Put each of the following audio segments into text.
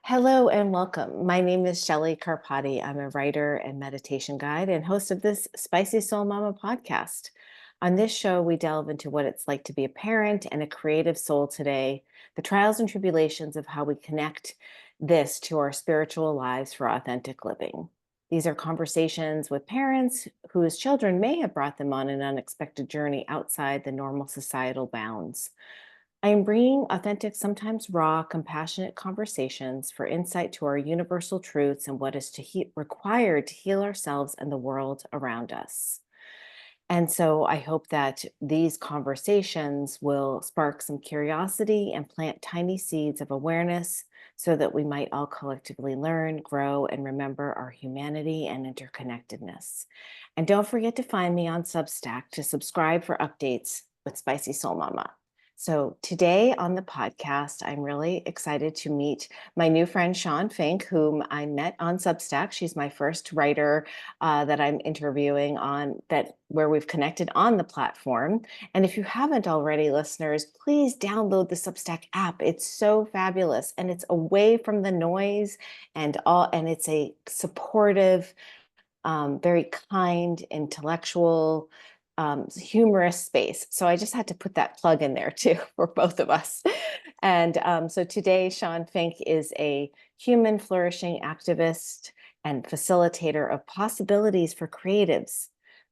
Hello and welcome. My name is Shelley Carpati. I'm a writer and meditation guide and host of this Spicy Soul Mama podcast. On this show, we delve into what it's like to be a parent and a creative soul today, the trials and tribulations of how we connect this to our spiritual lives for authentic living. These are conversations with parents whose children may have brought them on an unexpected journey outside the normal societal bounds. I am bringing authentic, sometimes raw, compassionate conversations for insight to our universal truths and what is required to heal ourselves and the world around us. And so I hope that these conversations will spark some curiosity and plant tiny seeds of awareness so that we might all collectively learn, grow, and remember our humanity and interconnectedness. And don't forget to find me on Substack to subscribe for updates with Spicy Soul Mama. So today on the podcast, I'm really excited to meet my new friend, Shawn Fink, whom I met on Substack. She's my first writer that I'm interviewing on that where we've connected on the platform. And if you haven't already, listeners, please download the Substack app. It's so fabulous and it's away from the noise and it's a supportive, very kind, intellectual, humorous space. So I just had to put that plug in there too for both of us. And so today, Shawn Fink is a human flourishing activist and facilitator of possibilities for creatives,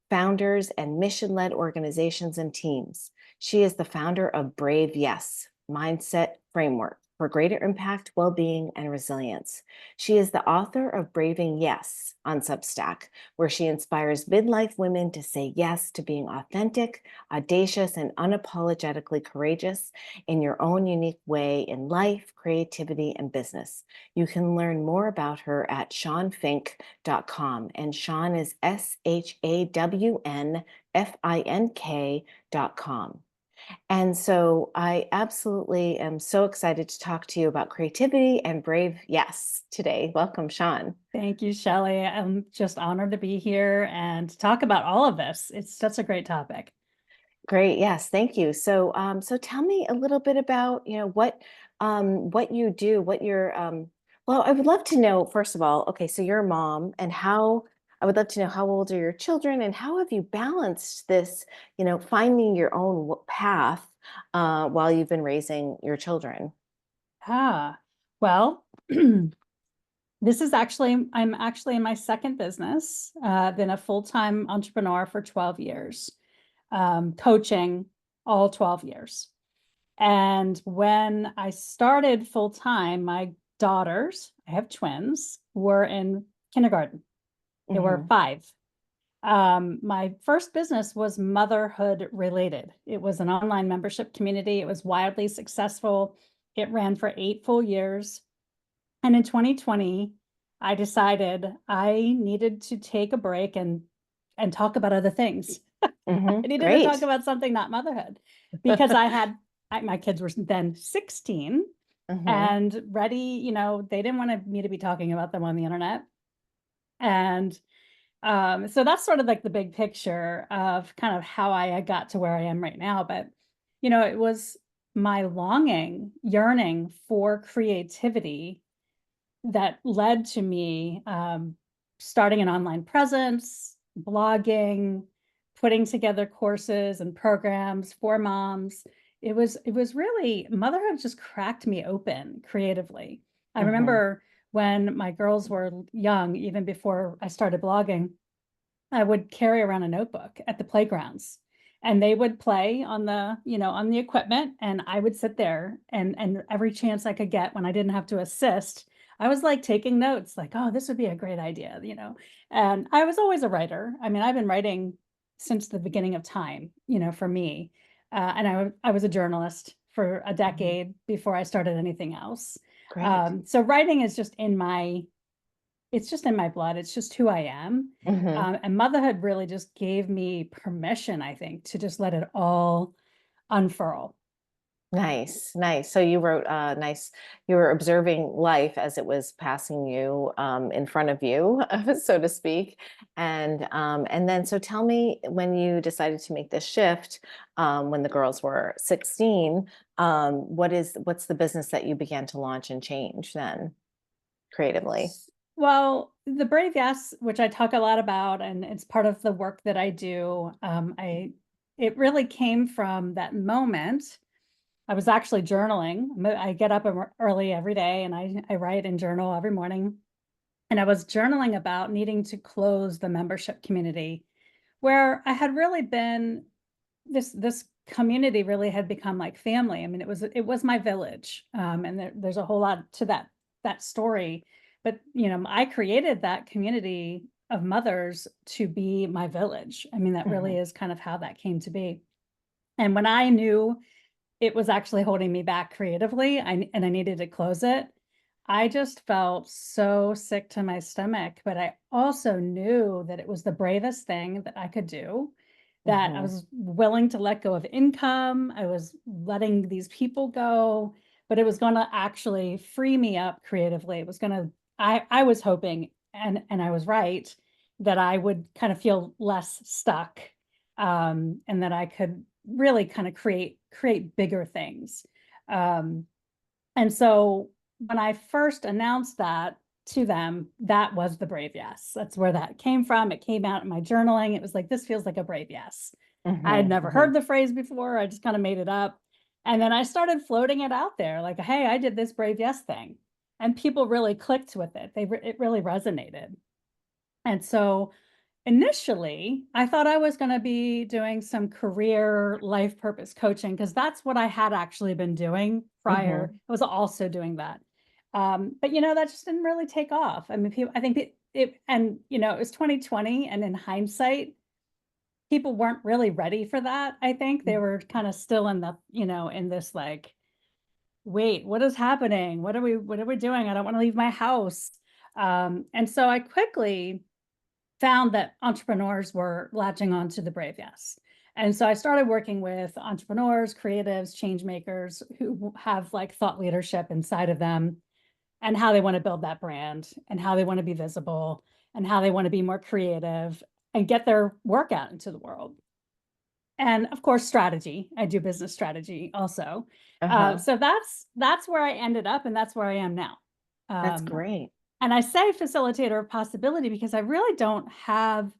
founders, and mission-led organizations and teams. She is the founder of Brave Yes Mindset Framework for greater impact, well-being, and resilience. She is the author of Braving Yes on Substack, where she inspires midlife women to say yes to being authentic, audacious, and unapologetically courageous in your own unique way in life, creativity, and business. You can learn more about her at shawnfink.com, and Shawn is SHAWNFINK.com. And so I absolutely am so excited to talk to you about creativity and brave yes today. Welcome, Shawn. Thank you, Shelley. I'm just honored to be here and talk about all of this. It's such a great topic. Great. Yes, thank you. So tell me a little bit about, what you do, well, I would love to know, first of all, okay, so you're a mom and I would love to know how old are your children and how have you balanced this, finding your own path while you've been raising your children? Well, I'm actually in my second business. Been a full-time entrepreneur for 12 years, coaching all 12 years. And when I started full-time, my daughters, I have twins, were in kindergarten. They were Hmm. 5. My first business was motherhood related. It was an online membership community. It was wildly successful. It ran for 8 full years. And in 2020, I decided I needed to take a break and talk about other things. Hmm. I needed to talk Great. about something not motherhood because my kids were then 16 Hmm. and ready, they didn't want me to be talking about them on the internet. And so that's sort of like the big picture of kind of how I got to where I am right now. But, it was my longing, yearning for creativity that led to me starting an online presence, blogging, putting together courses and programs for moms. It was really motherhood just cracked me open creatively. I Hmm. remember when my girls were young, even before I started blogging, I would carry around a notebook at the playgrounds and they would play on the equipment and I would sit there and every chance I could get when I didn't have to assist, I was like taking notes like, oh, this would be a great idea. And I was always a writer. I mean, I've been writing since the beginning of time, for me. And I was a journalist for a Hmm. decade before I started anything else. Great. So writing is it's just in my blood. It's just who I am. Hmm. And motherhood really just gave me permission, I think, to just let it all unfurl. Nice, nice. So you wrote you were observing life as it was passing you in front of you, so to speak. And then so tell me when you decided to make this shift, when the girls were 16, what's the business that you began to launch and change then? creatively? Well, the brave yes, which I talk a lot about, and it's part of the work that I do. It really came from that moment. I was actually journaling. I get up early every day and I write and journal every morning. And I was journaling about needing to close the membership community where I had really been this community really had become like family. I mean, it was my village, and there's a whole lot to that story. But I created that community of mothers to be my village. I mean, that Hmm. really is kind of how that came to be. And when I knew it was actually holding me back creatively, and I needed to close it, I just felt so sick to my stomach. But I also knew that it was the bravest thing that I could do, that I Hmm. was willing to let go of income. I was letting these people go, but it was going to actually free me up creatively. It was going to, I was hoping, and I was right, that I would kind of feel less stuck, and that I could really kind of create bigger things. Um, and so when I first announced that to them, that was the brave yes. That's where that came from. It came out in my journaling. It was like, this feels like a brave yes. I had Hmm. never Hmm. heard the phrase before. I just kind of made it up. And then I started floating it out there like, hey, I did this brave yes thing. And people really clicked with it. It really resonated. And so initially, I thought I was going to be doing some career life purpose coaching because that's what I had actually been doing prior. Hmm. I was also doing that. But that just didn't really take off. I mean, I think and it was 2020, and in hindsight, people weren't really ready for that. I think they were kind of still in in this like, wait, what is happening? What are we doing? I don't want to leave my house. And so I quickly found that entrepreneurs were latching on to the brave yes. And so I started working with entrepreneurs, creatives, change makers who have like thought leadership inside of them, and how they want to build that brand, and how they want to be visible, and how they want to be more creative and get their work out into the world. And of course, strategy. I do business strategy also. Uh-huh. So that's where I ended up, and that's where I am now. That's Um, great. and I say facilitator of possibility because I really don't have,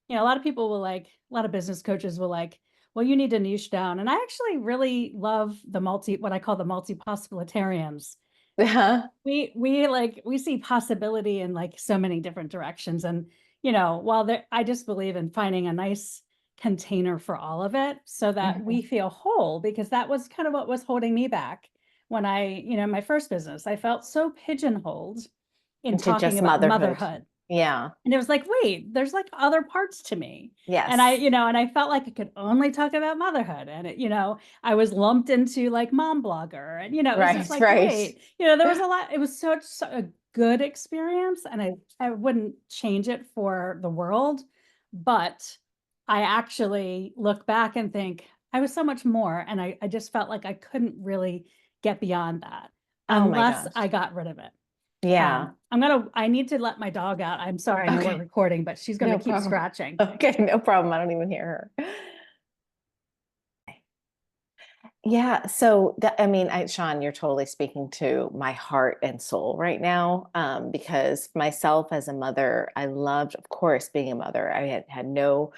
a lot of people will like, a lot of business coaches will like, well, you need to niche down. And I actually really love what I call the multi possibilitarians. Uh-huh. We see possibility in like so many different directions. And, while I just believe in finding a nice container for all of it so that we Hmm. feel whole, because that was kind of what was holding me back when my first business, I felt so pigeonholed in Into talking just about motherhood. motherhood. Yeah. And it was like, wait, there's like other parts to me. And Yes. I felt like I could only talk about motherhood. And I was lumped into like mom blogger. And, it was just Right, like, right. wait, there was a lot. It was such a good experience. And I wouldn't change it for the world. But I actually look back and think I was so much more. And I just felt like I couldn't really get beyond that Oh my unless gosh. I got rid of it. Yeah. I need to let my dog out. I'm sorry, I know we're Okay. recording, but she's going to No keep problem. scratching. Okay, no problem. I don't even hear her. Yeah, so I mean, Shawn, you're totally speaking to my heart and soul right now. Because myself as a mother, I loved, of course, being a mother. I had no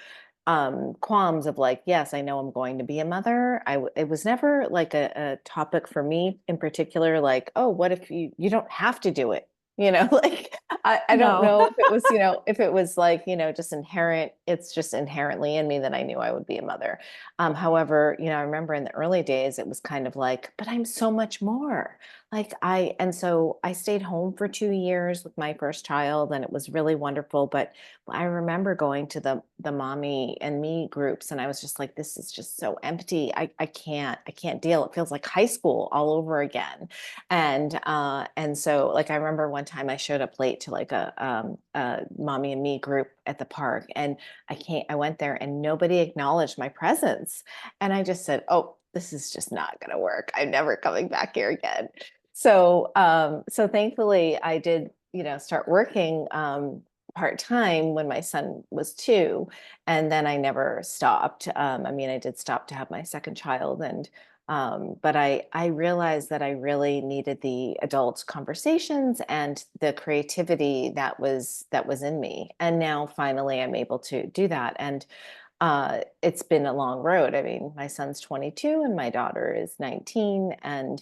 qualms of like, yes, I know I'm going to be a mother. It was never like a topic for me in particular, like, oh, what if you don't have to do it? Like I don't No. know if it was, if it was like, just inherent, it's just inherently in me that I knew I would be a mother. However, I remember in the early days, it was kind of like, but I'm so much more. And so I stayed home for 2 years with my first child, and it was really wonderful. But I remember going to the mommy and me groups, and I was just like, this is just so empty. I can't deal. It feels like high school all over again. And so like I remember one time I showed up late to like a mommy and me group at the park, and I went there and nobody acknowledged my presence. And I just said, oh, this is just not going to work. I'm never coming back here again. So thankfully I did, start working part time when my son was 2, and then I never stopped. I mean, I did stop to have my second child, and But I realized that I really needed the adult conversations and the creativity that was in me. And now finally I'm able to do that. And it's been a long road. I mean, my son's 22 and my daughter is 19, and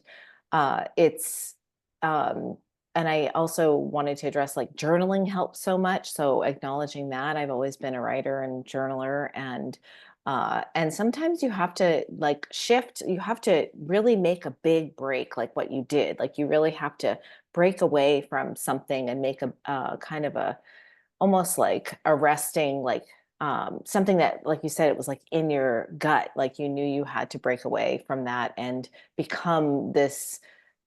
it's um, and I also wanted to address like journaling helps so much. So acknowledging that I've always been a writer and journaler, and sometimes you have to like shift. You have to really make a big break, like what you did. Like you really have to break away from something and make a kind of a almost like arresting, like something that, like you said, it was like in your gut, like you knew you had to break away from that and become this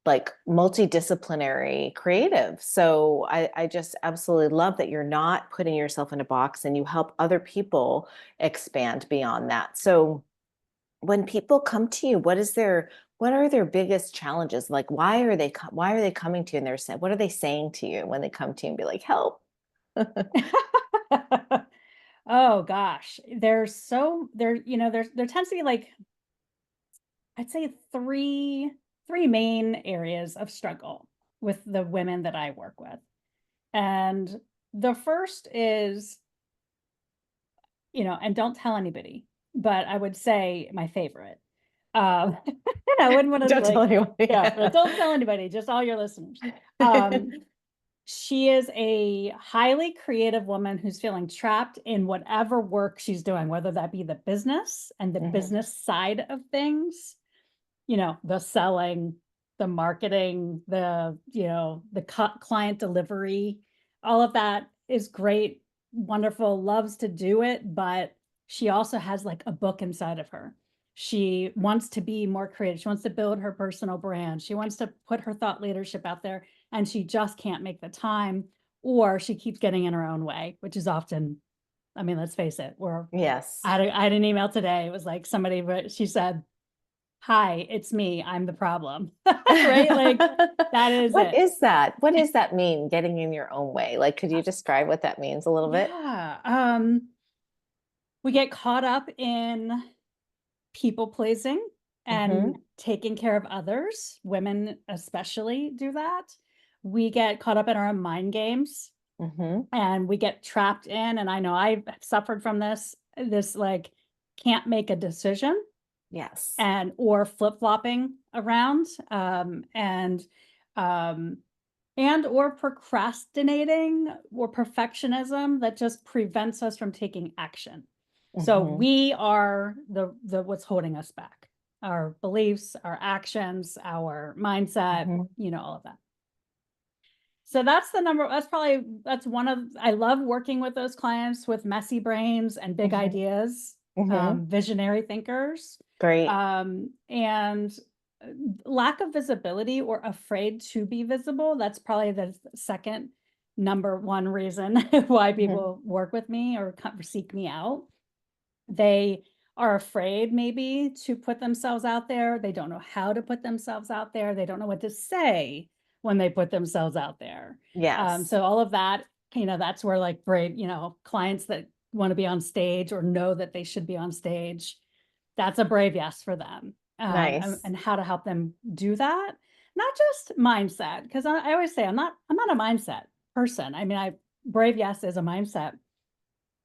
like multidisciplinary creative. So I just absolutely love that you're not putting yourself in a box and you help other people expand beyond that. So when people come to you, what are their biggest challenges? Like why are they coming to you and they're saying, what are they saying to you when they come to you and be like, help? Oh gosh, there tends to be like, I'd say three main areas of struggle with the women that I work with. And the first is, and don't tell anybody, but I would say my favorite. And I wouldn't want to Don't tell like, anyone. yeah, but don't tell anybody, just all your listeners. Um, She is a highly creative woman who's feeling trapped in whatever work she's doing, whether that be the business and the Mhm. business side of things, the selling, the marketing, the client delivery, all of that is great, wonderful, loves to do it, but she also has like a book inside of her. She wants to be more creative. She wants to build her personal brand. She wants to put her thought leadership out there, and she just can't make the time, or she keeps getting in her own way, which is often, I mean, let's face it, Yes. I had an email today. It was like somebody, but she said, "Hi, it's me. I'm the problem." Right? Like that is What it. is that? What does that mean, getting in your own way? Like, could you describe what that means a little bit? Yeah. We get caught up in people pleasing Hmm. and taking care of others. Women especially do that. We get caught up in our own mind games Hmm. and we get trapped in, and I know I've suffered from this like can't make a decision Yes. or flip-flopping around, um and or procrastinating or perfectionism that just prevents us from taking action. So Hmm. we are the what's holding us back. Our beliefs, our actions, our mindset, Hmm. all of that. So that's one of, I love working with those clients with messy brains and big Hmm. ideas, Hmm. visionary thinkers, Great. and lack of visibility or afraid to be visible. That's probably the second number one reason why Hmm. people work with me or seek me out. They are afraid maybe to put themselves out there. They don't know how to put themselves out there. They don't know what to say when they put themselves out there. Yes. So all of that, that's where like brave, clients that want to be on stage or know that they should be on stage, that's a brave yes for them. Nice. And how to help them do that. Not just mindset, because I always say I'm not a mindset person. I mean, brave yes is a mindset,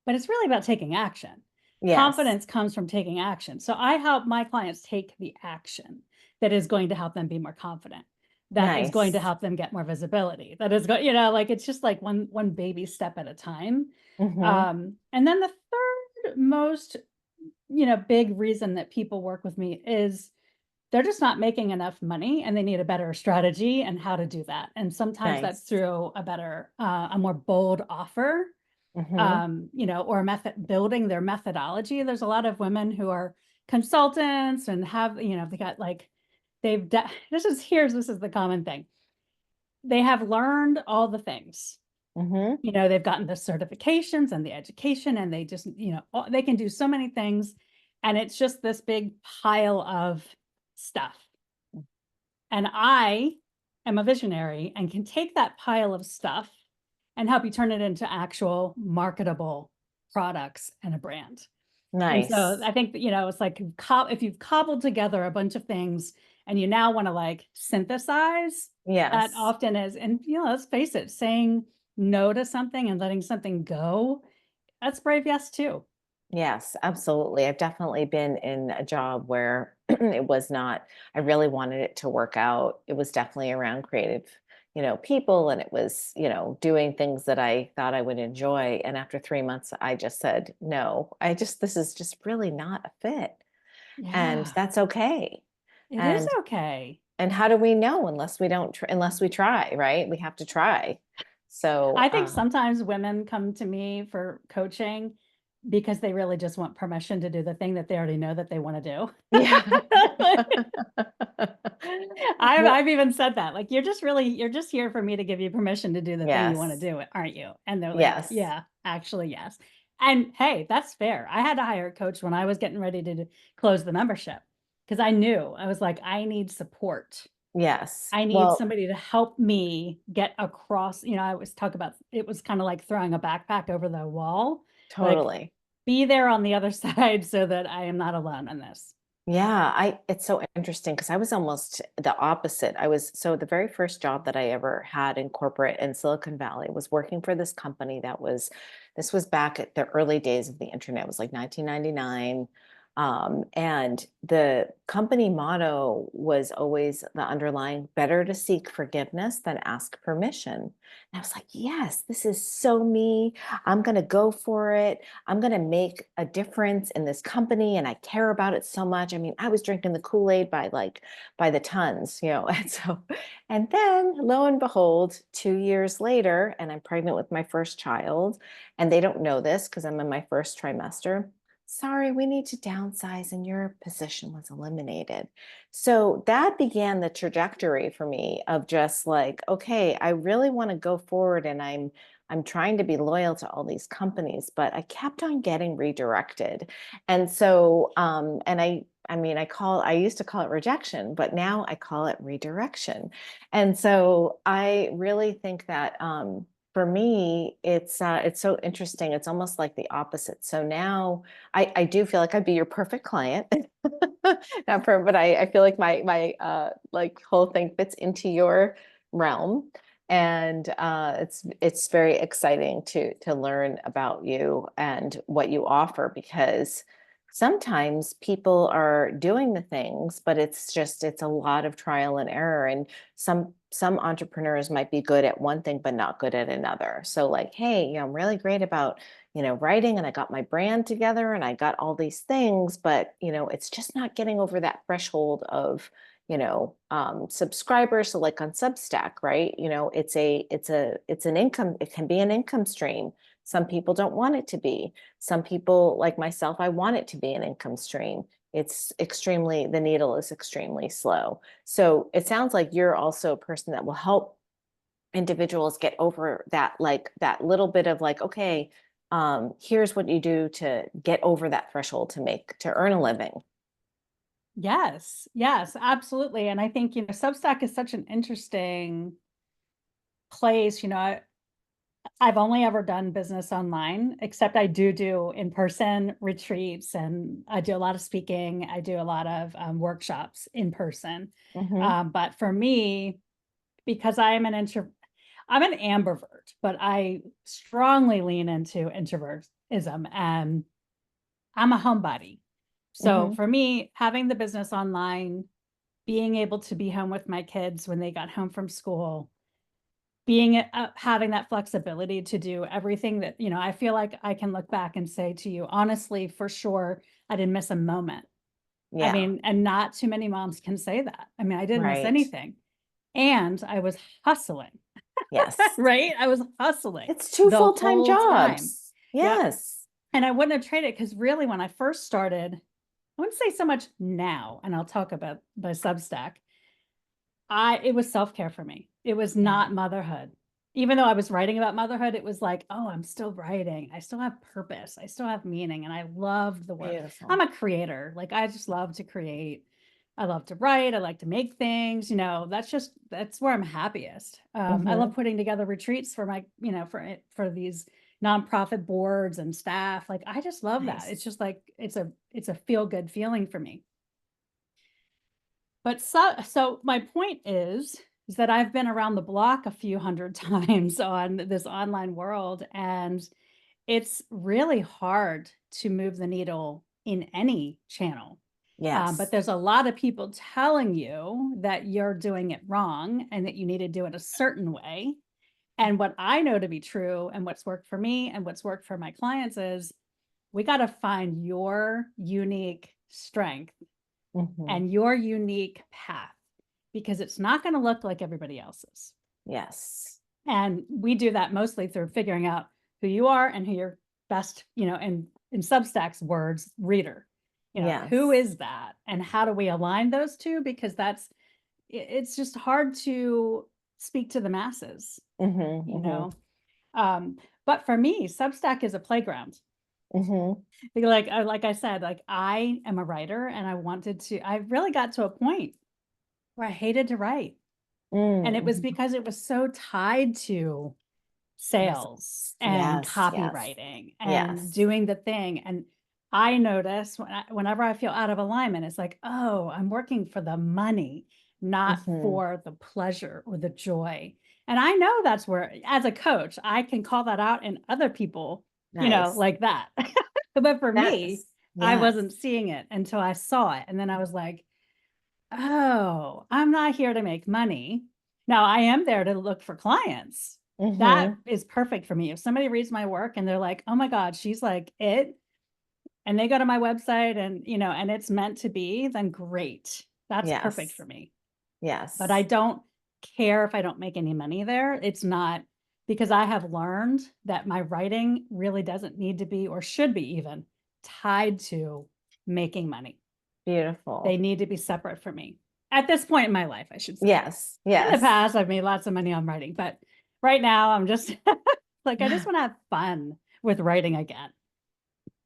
but it's really about taking action. Yes. Confidence comes from taking action. So I help my clients take the action that is going to help them be more confident, that is going to Nice. help them get more visibility, that is going, like it's just like one baby step at a time. Hmm. And then the third most, big reason that people work with me is they're just not making enough money and they need a better strategy and how to do that. And sometimes that's Nice. through a more bold offer, Hmm. or building their methodology. There's a lot of women who are consultants and have, they got like, this is the common thing. They have learned all the things. Hmm. They've gotten the certifications and the education, and they just, they can do so many things. And it's just this big pile of stuff. And I am a visionary and can take that pile of stuff and help you turn it into actual marketable products and a brand. And so Nice. I think that, it's like if you've cobbled together a bunch of things and you now want to like synthesize, that Yes. often is, and let's face it, saying no to something and letting something go, that's brave, yes, too. Yes, absolutely. I've definitely been in a job where it was not, I really wanted it to work out. It was definitely around creative, people, and it was, doing things that I thought I would enjoy. And after 3 months, I just said, no, this is just really not a fit. And Yeah, that's okay. it is And, okay. and how do we know unless we don't, unless we try, right? We have to try. So, I think sometimes women come to me for coaching because they really just want permission to do the thing that they already know that they want to do. yeah. I've Well, I've even said that. Like, you're just here for me to give you permission to do the thing you want to yes. do, aren't you? And they're like, Yes. yeah, actually, yes. And hey, that's fair. I had to hire a coach when I was getting ready to close the membership because I knew I was like, I need support. Yes. I need Well, somebody to help me get across. I always talk about it was kind of like throwing a backpack over the wall, like totally. be there on the other side so that I am not alone in this. Yeah, it's so interesting because I was almost the opposite. So the very first job that I ever had in corporate in Silicon Valley was working for this company this was back at the early days of the internet. It was like 1999. And the company motto was always the underlying better to seek forgiveness than ask permission. And I was like, yes, this is so me. I'm going to go for it. I'm going to make a difference in this company and I care about it so much. I mean, I was drinking the Kool-Aid by the tons, and then lo and behold, 2 years later, and I'm pregnant with my first child, and they don't know this because I'm in my first trimester. Sorry, we need to downsize and your position was eliminated. So that began the trajectory for me of just like, okay, I really want to go forward and I'm trying to be loyal to all these companies, but I kept on getting redirected. And so, I mean, I used to call it rejection, but now I call it redirection. And so I really think that, for me, it's so interesting. It's almost like the opposite. So now I do feel like I'd be your perfect client. But I feel like my like whole thing fits into your realm. And it's very exciting to learn about you and what you offer because sometimes people are doing the things, but it's a lot of trial and error. And some entrepreneurs might be good at one thing, but not good at another. So like, hey, I'm really great about writing and I got my brand together and I got all these things, but it's just not getting over that threshold of subscribers. So like on Substack, right? It's an income. It can be an income stream. Some people don't want it to be. Some people like myself, I want it to be an income stream. The needle is extremely slow. So it sounds like you're also a person that will help individuals get over that, like that little bit of like, okay, here's what you do to get over that threshold to earn a living. Yes, yes, absolutely. And I think, Substack is such an interesting place. I've only ever done business online, except I do in-person retreats and I do a lot of speaking. I do a lot of workshops in person. Hmm. But for me, because I'm an ambivert, but I strongly lean into introvertism and I'm a homebody. So Hmm. for me, having the business online, being able to be home with my kids when they got home from school, being having that flexibility to do everything that, I feel like I can look back and say to you, honestly, for sure, I didn't miss a moment. I Yeah. mean, and not too many moms can say that. I mean, I didn't miss Right. anything. And I was hustling, Yes. right? I was hustling It's two the full-time whole time. jobs. Yep. Yes. And I wouldn't have traded because really, when I first started, I wouldn't say so much now, and I'll talk about my Substack. It was self-care for me. It was Yeah. not motherhood. Even though I was writing about motherhood, it was like, oh, I'm still writing. I still have purpose. I still have meaning. And I loved the work. I'm Beautiful. a creator. Like I just love to create. I love to write. I like to make things. That's where I'm happiest. I Hmm. love putting together retreats for my, for these nonprofit boards and staff. Like, I just love that. It's Nice. just like, it's a feel good feeling for me. But so my point is that I've been around the block a few hundred times on this online world, and it's really hard to move the needle in any channel. But Yes. there's a lot of people telling you that you're doing it wrong and that you need to do it a certain way. And what I know to be true and what's worked for me and what's worked for my clients is we got to find your unique strength Hmm. and your unique path, because it's not going to look like everybody else's. Yes. And we do that mostly through figuring out who you are and who your best, in Substack's words, reader. Who Yes. is that? And how do we align those two? Because it's just hard to speak to the masses, Hmm. you Hmm. know. Um, but for me, Substack is a playground. Hmm. Like I said, like I am a writer and I really got to a point where I hated to write. And it was Mm-hmm. because it was so tied to sales Results. and Yes. Yes. copywriting and Yes. doing the thing. And I notice whenever I feel out of alignment, it's like, oh, I'm working for the money, not Hmm. for the pleasure or the joy. And I know that's where, as a coach, I can call that out in other people, Nice. like that. But for me, Yes. I Yes. wasn't seeing it until I saw it. And then I was like, oh, I'm not here to make money. Now I am there to look for clients. That Hmm. is perfect for me. If somebody reads my work and they're like, oh my God, she's like it, and they go to my website and it's meant to be, then great. That's perfect Yes. for me. But I Yes. don't care if I don't make any money there. It's not, because I have learned that my writing really doesn't need to be, or should be even, tied to making money. They Beautiful. need to be separate from me at this point in my life, I should say. Yes. In the Yes. past, I've made lots of money on writing, but right now I'm just like, I just want to have fun with writing again.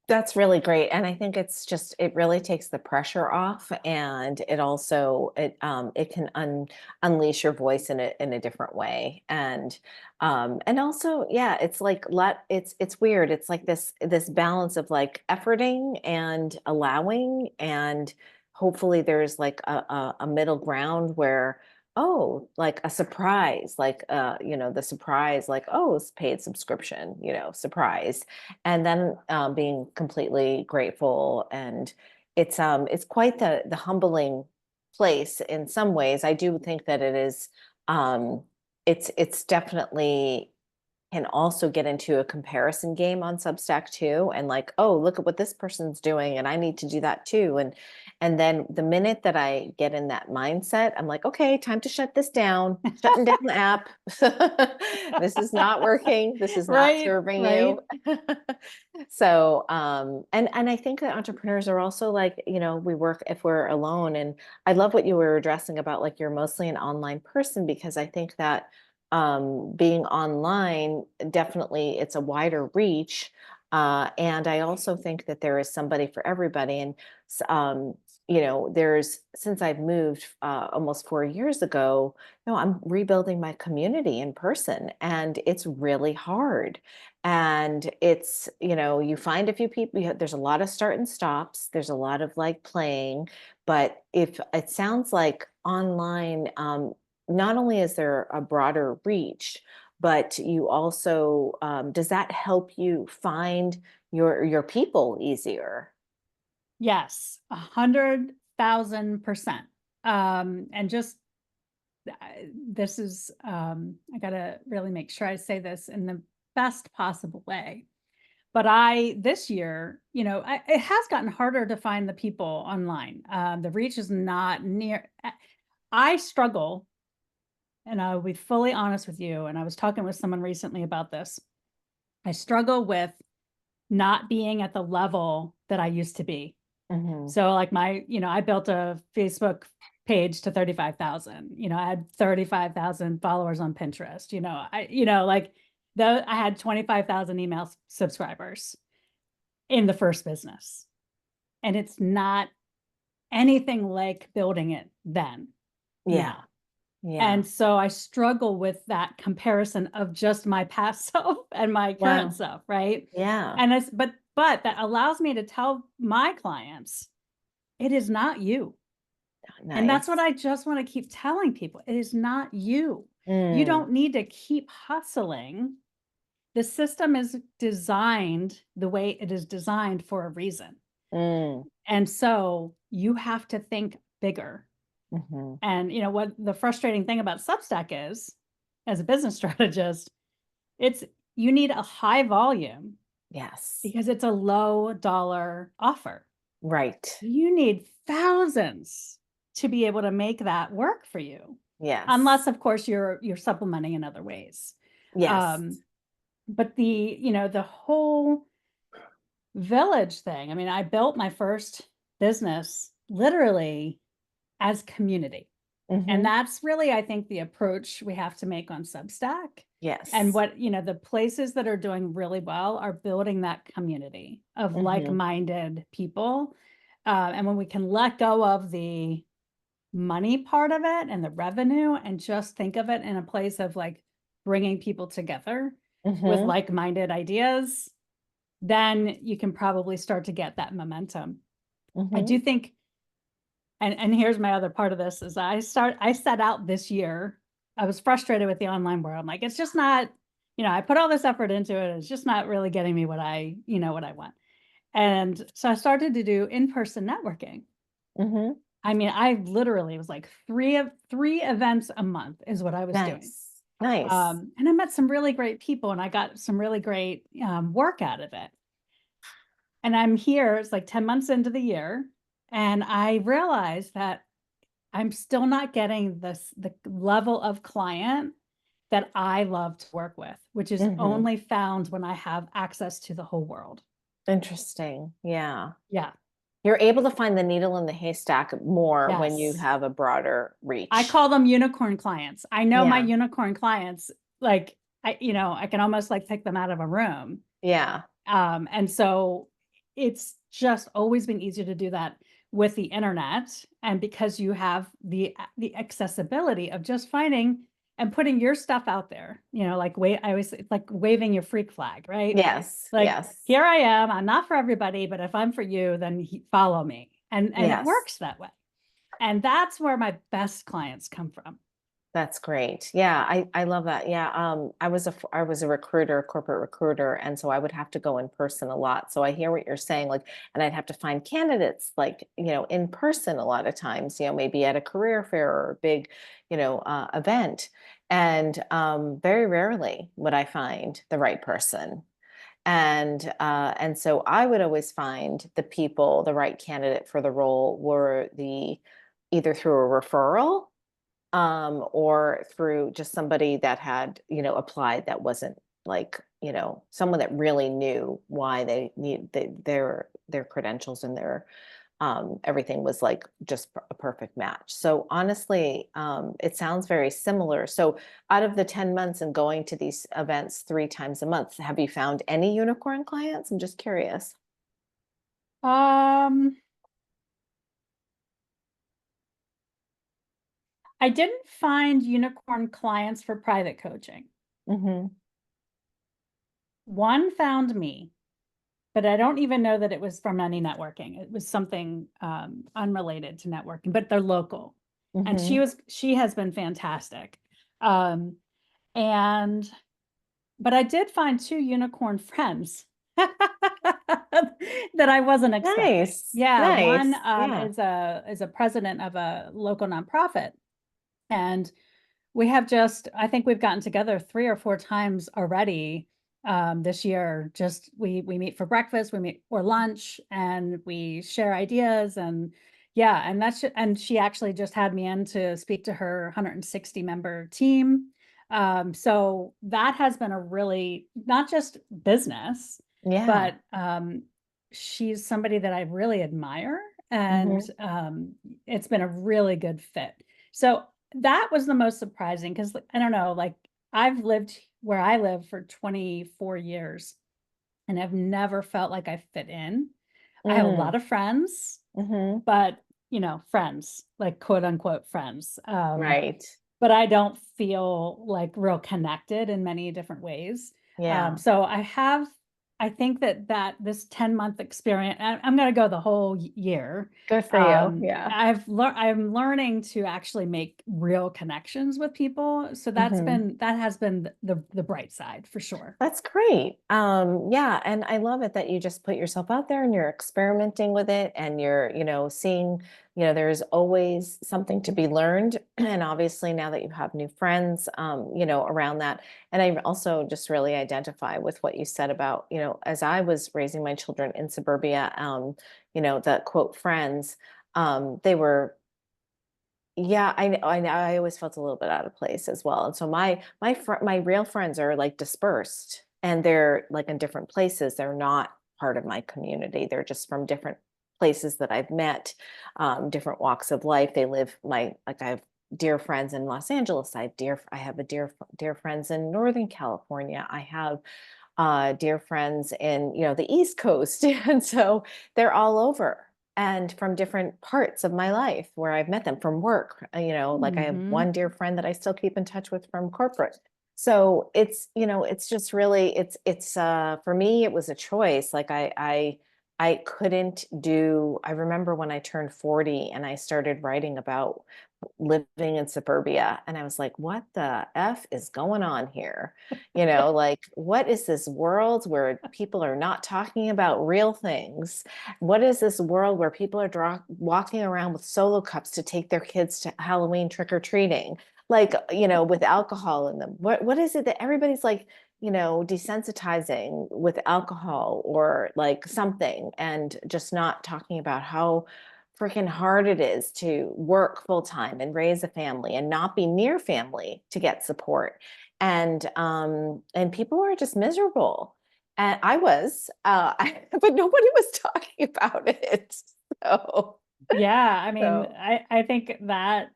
That's really great. And I think it's just it really takes the pressure off, and it also it can unleash your voice in a different way. And also, yeah, it's like it's weird. It's like this balance of like efforting and allowing, and hopefully there's like a middle ground where, oh, like a surprise, like the surprise, like, oh, it's paid subscription, surprise, and then being completely grateful. And it's quite the humbling place in some ways. I do think that it is it's definitely can also get into a comparison game on Substack too, and like, oh, look at what this person's doing and I need to do that too. And then the minute that I get in that mindset, I'm like, okay, time to shut this down. Shutting down the app. This is not working. This is not Right, serving right. you. So and I think that entrepreneurs are also like, we work if we're alone. And I love what you were addressing about like you're mostly an online person, because I think that being online, definitely it's a wider reach. And I also think that there is somebody for everybody. And there's since I've moved almost 4 years ago, I'm rebuilding my community in person, and it's really hard. And it's, you find a few people, there's a lot of start and stops, there's a lot of like playing, but if it sounds like online, not only is there a broader reach, but you also does that help you find your people easier? Yes, 100,000%. And just this is, I gotta really make sure I say this in the best possible way. But this year, it has gotten harder to find the people online. The reach is not near. I struggle, and I'll be fully honest with you. And I was talking with someone recently about this. I struggle with not being at the level that I used to be. Hmm. So like I built a Facebook page to 35,000. I had 35,000 followers on Pinterest. Like I had 25,000 email subscribers in the first business. And it's not anything like building it then Yeah. now. Yeah. And so I struggle with that comparison of just my past self and my current Wow. self, right? Yeah. And it's but that allows me to tell my clients, it is not you. And that's what Nice. I just want to keep telling people. It is not you. You Mm, don't need to keep hustling. The system is designed the way it is designed for a reason. mm, And so you have to think bigger. mhm. And what the frustrating thing about Substack is, as a business strategist, it's you need a high volume Yes. because it's a low dollar offer. Right. You need thousands to be able to make that work for you. Yes. Unless, of course, you're supplementing in other ways. Yes. Um, but the whole village thing, I mean, I built my first business literally as community. And Mhm. that's really, I think, the approach we have to make on Substack. And Yes. the places that are doing really well are building that community of Mhm. like-minded people. And when we can let go of the money part of it and the revenue and just think of it in a place of like bringing people together with Mhm. like-minded ideas, then you can probably start to get that momentum. I Mhm. do think, and here's my other part of this is I set out this year. I was frustrated with the online world. I'm like, it's just not, I put all this effort into it. It's just not really getting me what I want. And so I started to do in-person networking. Mhm. I mean, I literally was like three events a month is what I was doing. Nice. Nice. And I met some really great people and I got some really great work out of it. And I'm here, it's like 10 months into the year. And I realized that I'm still not getting the level of client that I love to work with, which is Mhm. only found when I have access to the whole world. Interesting. Yeah. Yeah. You're able to find the needle in the haystack more when you Yes. have a broader I reach. call them unicorn clients. I know my Yeah. unicorn clients, like I can almost like pick them out of a room. Yeah. And so it's just always been easier to do that with the internet. And because you have the accessibility of just finding and putting your stuff out there, like I always like waving your freak flag, right? Yes. Like, Yes. here I am. I'm not for everybody, but if I'm for you, then follow me. And it Yes. works that way. And that's where my best clients come from. That's great. Yeah, I love that. Yeah, I was a recruiter, a corporate recruiter, and so I would have to go in person a lot. So I hear what you're saying, like, and I'd have to find candidates, like, in person a lot of times, maybe at a career fair or a big, event, and very rarely would I find the right person. And so I would always find the people, the right candidate for the role were the either through a referral or through just somebody that had, applied that wasn't like, someone that really knew why they need their credentials and their everything was like just a perfect match. So honestly, it sounds very similar. So out of the 10 months and going to these events 3 times a month, have you found any unicorn clients? I'm just curious. Um, I didn't find unicorn clients for private coaching. Hmm. One found me, but I don't even know that it was from any networking. It was something unrelated to networking, but they're local. And Hmm. she has been fantastic. Um, and but I did find two unicorn friends that I wasn't expecting. Nice. Yeah, one Nice. Yeah. is a president of a local nonprofit, and I think we've gotten together 3 or 4 times already this year. Just we meet for breakfast, we meet for lunch, and we share ideas. And yeah, and she actually just had me in to speak to her 160 member team. So that has been a really not just business, Yeah. but she's somebody that I really admire, and Hmm. it's been a really good fit. So that was the most surprising because I don't know, like I've lived where I live for 24 years and I've never felt like I fit in. I have a Mm. lot of friends, Hmm. but friends, like quote unquote friends. Right. but I don't feel like real connected in many different ways. Yeah. So I think that this 10-month experience, I'm going to go the whole year. Good for you. Yeah. I'm learning to actually make real connections with people. So Hmm. that has been the bright side for sure. That's great. Yeah, and I love it that you just put yourself out there and you're experimenting with it and you're, seeing, there's always something to be learned. And obviously now that you have new friends, around that. And I also just really identify with what you said about, as I was raising my children in suburbia, the quote friends, they were yeah, I always felt a little bit out of place as well. And so my real friends are like dispersed and they're like in different places. They're not part of my community. They're just from different places that I've met, different walks of life. They live like I have dear friends in Los Angeles. I have a dear friends in Northern California. I have dear friends in the East Coast, and so they're all over and from different parts of my life where I've met them from work. Like I have Hmm. one dear friend that I still keep in touch with from corporate. So it's just really it's for me it was a choice. Like I couldn't do. I remember when I turned 40 and I started writing about living in suburbia and I was like, what the F is going on here? Like, what is this world where people are not talking about real things? What is this world where people are walking around with solo cups to take their kids to Halloween trick or treating? Like, with alcohol in them. What is it that everybody's like, desensitizing with alcohol or like something and just not talking about how freaking hard it is to work full time and raise a family and not be near family to get support and people are just miserable and I was but nobody was talking about it so Yeah, I mean, so I think that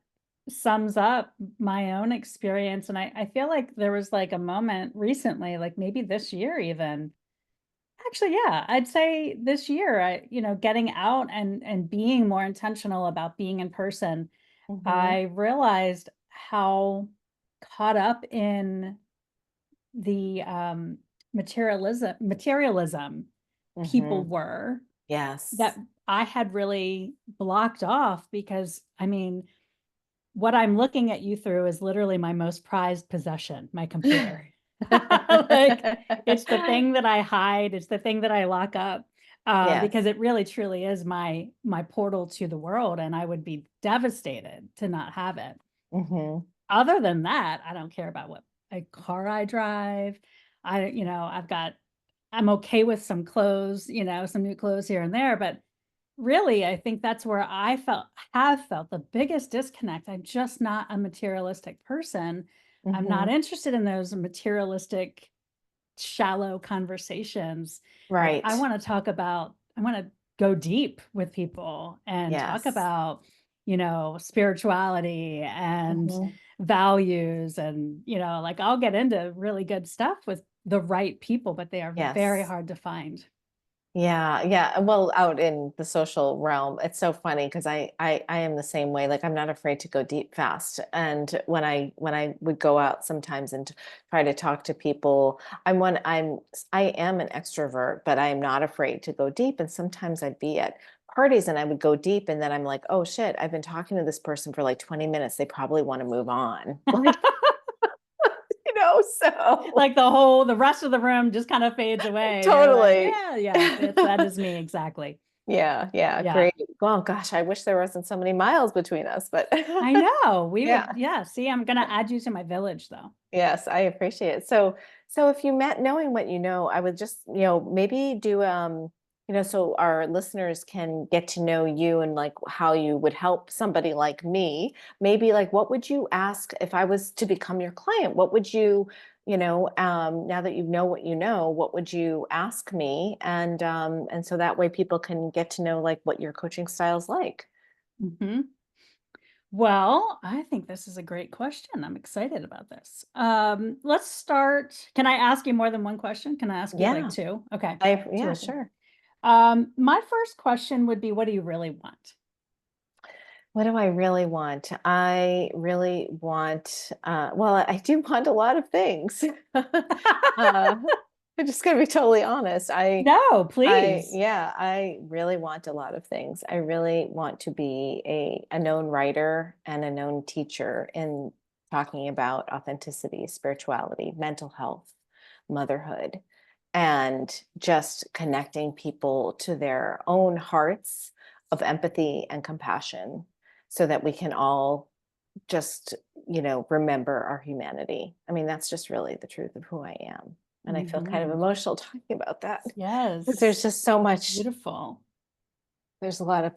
sums up my own experience. And I feel like there was like a moment recently, like maybe this year even. Actually, yeah, I'd say this year, getting out and being more intentional about being in person, mhm, I realized how caught up in the materialism people mhm, were, that yes. I had really blocked off because I mean, what I'm looking at you through is literally my most prized possession, my computer. Like it's the thing that I hide, it's the thing that I lock up, because Yes. it really truly is my portal to the world, and I would be devastated to not have it. Mhm, Other than that, I don't care about what a car I drive. I'm okay with some clothes, some new clothes here and there, but really, I think that's where have felt the biggest disconnect. I'm just not a materialistic person. I'm not mhm, interested in those materialistic, shallow conversations. Like right. I want to go deep with people and talk Yes. about, spirituality and Mhm, values and, like I'll get into really good stuff with the right people, but they are very yes. hard to find. Yeah, yeah. Well, out in the social realm, it's so funny because I am the same way. Like I'm not afraid to go deep fast. And when I would go out sometimes and try to talk to people, I am an extrovert, but I am not afraid to go deep. And sometimes I'd be at parties and I would go deep and then I'm like, oh shit, I've been talking to this person for like 20 minutes. They probably want to move on. Like, so Like the rest of the room just kind of fades away and you're like, totally. yeah, yeah, that is me exactly. Yeah, yeah, Yeah. great. Well, gosh, I wish there wasn't so many miles between us, but I know. We would, yeah. yeah. See, I'm gonna add you to my village though. Yes, I appreciate it. So if you met knowing what you know, I would just, maybe do so our listeners can get to know you and like how you would help somebody like me. Maybe like what would you ask if I was to become your client? What would you, now that you know what you know, what would you ask me? And so that way people can get to know like what your coaching style is like. Hmm. Well, I think this is a great question. I'm excited about this. Let's start. Can I ask you more than one question? Can I ask you like Yeah. two? Okay, two Yeah, or three. sure. My first question would be, what do you really want? What do I really want? I really want, well, I do want a lot of things. I'm just gonna be totally honest. No, please. Yeah, I really want a lot of things. I really want to be a known writer and a known teacher in talking about authenticity, spirituality, mental health, motherhood, and just connecting people to their own hearts of empathy and compassion so that we can all just, remember our humanity. I mean, that's just really the truth of who I am. And I feel kind of Mhm. emotional talking about that because there's Yes. just so much, Beautiful. there's a lot of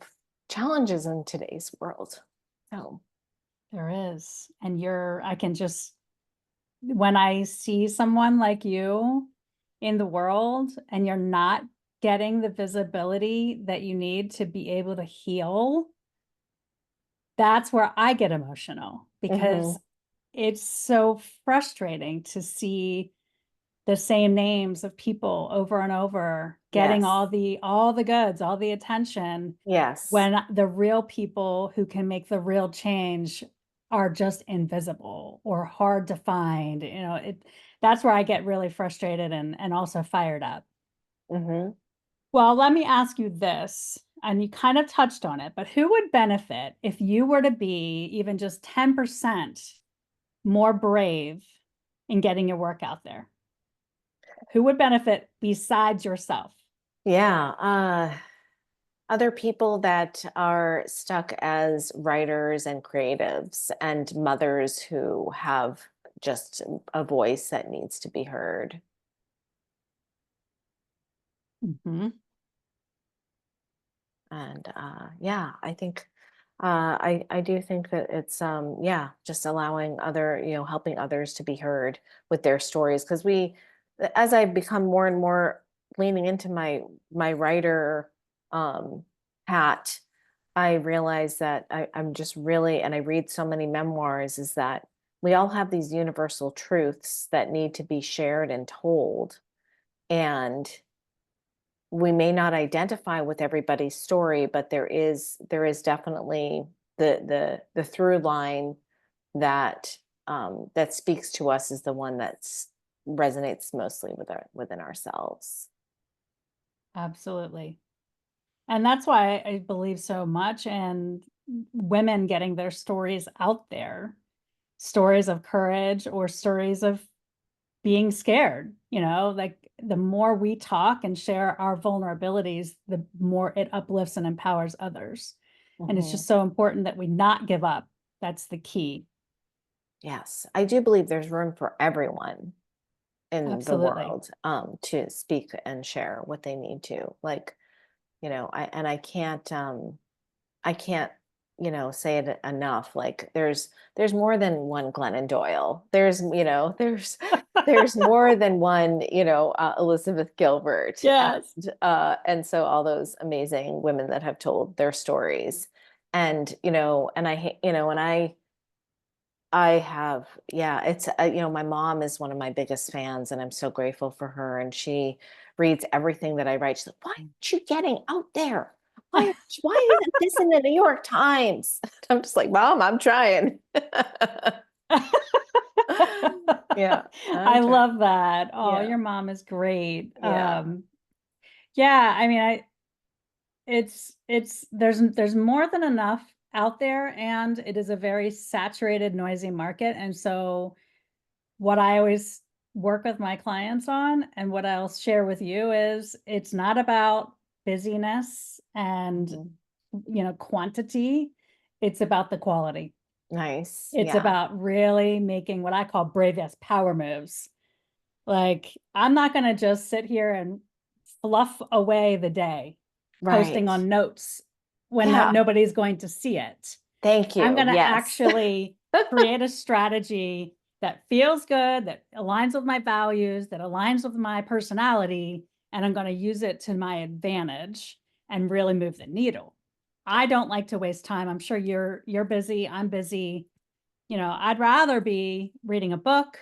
challenges in today's world. So, There is. And I can just, when I see someone like you in the world and you're not getting the visibility that you need to be able to heal, that's where I get emotional because mhm, it's so frustrating to see the same names of people over and over getting yes, all the goods, all the attention, yes, when the real people who can make the real change are just invisible or hard to find. That's where I get really frustrated and also fired up. hmm Well, let me ask you this, and you kind of touched on it, but who would benefit if you were to be even just 10% more brave in getting your work out there? Who would benefit besides yourself? yeah. Other people that are stuck as writers and creatives and mothers who have just a voice that needs to be heard. Mhm. And yeah, I think I do think that it's yeah, just allowing helping others to be heard with their stories. Because as I become more and more leaning into my writer um hat, I realize that I'm just really, and I read so many memoirs, is that we all have these universal truths that need to be shared and told. And we may not identify with everybody's story, but there is definitely the through line that speaks to us is the one that's resonates mostly within ourselves. Absolutely. And that's why I believe so much in women getting their stories out there, stories of courage or stories of being scared. Like the more we talk and share our vulnerabilities, the more it uplifts and empowers others. And it's Mhm. just so important that we not give up. That's the key. Yes, I do believe there's room for everyone in the Absolutely. world to speak and share what they need to. Like, I can't, say it enough. Like there's more than one Glennon Doyle. There's more than one, Elizabeth Gilbert, Yes. and so all those amazing women that have told their stories, and I have, yeah, it's, my mom is one of my biggest fans, and I'm so grateful for her. And she reads everything that I write. She's like, why aren't you getting out there? Why isn't this in the New York Times? I'm just like, Mom, I'm trying. Yeah, I'm I trying. love that. Oh, Yeah, your mom is great. yeah, Yeah, I mean, there's more than enough out there, and it is a very saturated, noisy market. And so what I always work with my clients on and what I'll share with you is it's not about busyness and mhm. quantity. It's about the quality. Nice. It's Yeah, about really making what I call brave as power moves. Like, I'm not going to just sit here and fluff away the day posting right. on notes when Yeah, nobody's going to see it. thank I'm you. going to Yes. actually create a strategy that feels good, that aligns with my values, that aligns with my personality, and I'm going to use it to my advantage and really move the needle. I don't like to waste time. I'm sure you're busy, I'm busy. I'd rather be reading a book,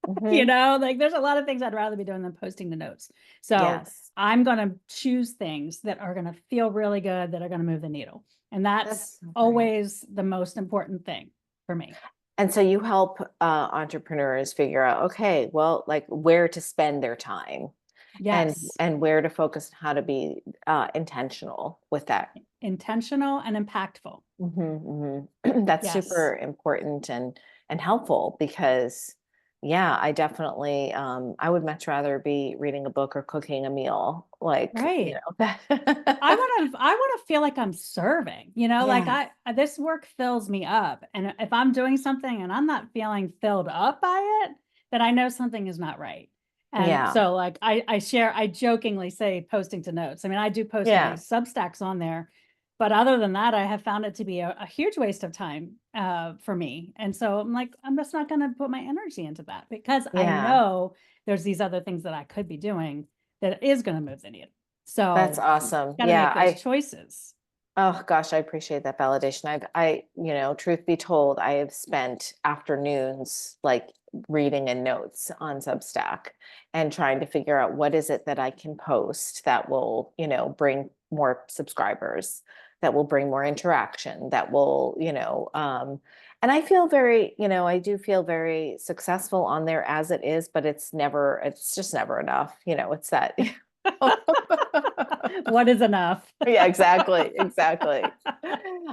Hmm. like there's a lot of things I'd rather be doing than posting the notes. So Yes. I'm going to choose things that are going to feel really good, that are going to move the needle. And that's That's so great. always the most important thing for me. And so you help entrepreneurs figure out, okay, well, like where to spend their time Yes. and where to focus and how to be intentional with that. Intentional and impactful. That's Yes. super important and helpful because yeah, I definitely I would much rather be reading a book or cooking a meal like, you Right. know, that. I want to feel like I'm serving, like Yeah. this work fills me up. And if I'm doing something and I'm not feeling filled up by it, then I know something is not right. And Yeah. so like I jokingly say posting to notes. I mean, I do post my Yeah. Substacks on there, but other than that, I have found it to be a huge waste of time for me. And so I'm like, I'm just not going to put my energy into that because I Yeah. know there's these other things that I could be doing that is going to move the needle. That's So awesome. got to Yeah, make those choices. oh gosh, I appreciate that validation. You know, truth be told, I have spent afternoons like reading and notes on Substack and trying to figure out what is it that I can post that will, you know, bring more subscribers, that will bring more interaction, that will, and I feel very, you know, I do feel very successful on there as it is, but it's just never enough. You know, it's that. What is enough? Yeah, exactly, exactly.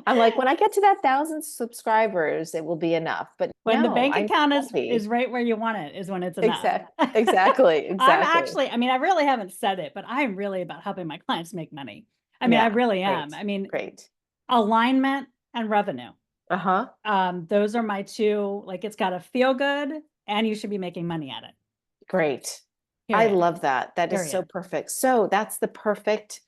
I'm like, when I get to that 1,000 subscribers, it will be enough. But When the no, bank I account won't is be. right where you want it is when it's enough. Exactly, I'm exactly. actually, I mean, I really haven't said it, but I'm really about helping my clients make money. I mean, I Yeah, really am. great, I mean, great. alignment and revenue. Uh-huh. Those are my two, like it's got to feel good and you should be making money at it. Great. I Period. love that. That is so Period. perfect. So that's the perfect,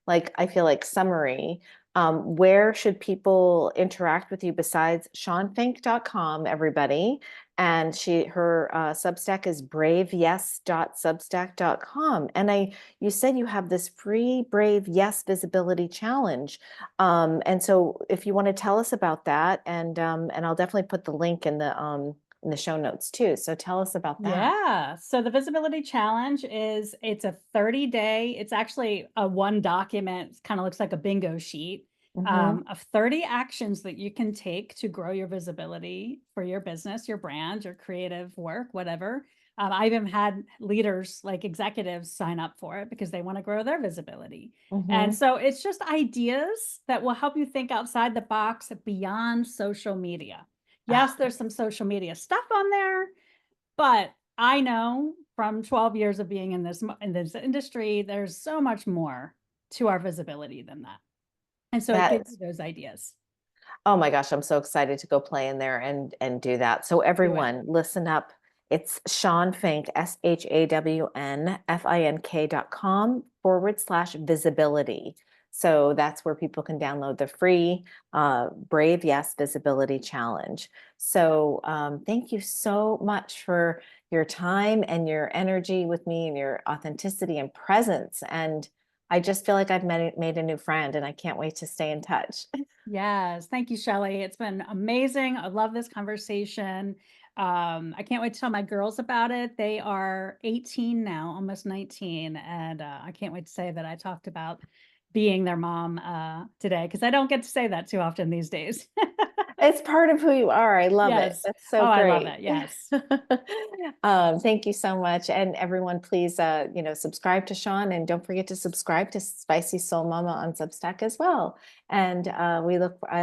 like, I feel like summary. Where should people interact with you besides ShawnFink.com, everybody? And her Substack is braveyes.substack.com. And you said you have this free Brave Yes Visibility Challenge. And so if you want to tell us about that, and I'll definitely put the link in the show notes too. So tell us about that. Yeah. So the visibility challenge is it's a 30-day, it's actually a one document, kind of looks like a bingo sheet Hmm. of 30 actions that you can take to grow your visibility for your business, your brand, your creative work, whatever. I even had leaders like executives sign up for it because they want to grow their visibility. And Hmm. so it's just ideas that will help you think outside the box beyond social media. Yes, Ah, there's some social media stuff on there, but I know from 12 years of being in this industry, there's so much more to our visibility than that. And so it that gives you is, those ideas. oh my gosh, I'm so excited to go play in there and do that. So Do it. everyone, listen up. It's Shawn Fink, ShawnFink.com/visibility. So that's where people can download the free Brave Yes Visibility Challenge. So thank you so much for your time and your energy with me and your authenticity and presence. And I just feel like I've made a new friend and I can't wait to stay in touch. Yes. Thank you, Shelley. It's been amazing. I love this conversation. I can't wait to tell my girls about it. They are 18 now, almost 19. And I can't wait to say that I talked about being their mom today because I don't get to say that too often these days. It's part of who you are. I love it. Yes. That's so Oh, I love great. it. Yes. Thank you so much. And everyone, please, subscribe to Shawn and don't forget to subscribe to Spicy Soul Mama on Substack as well. And I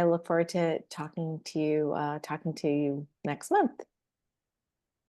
look forward to talking to you next month.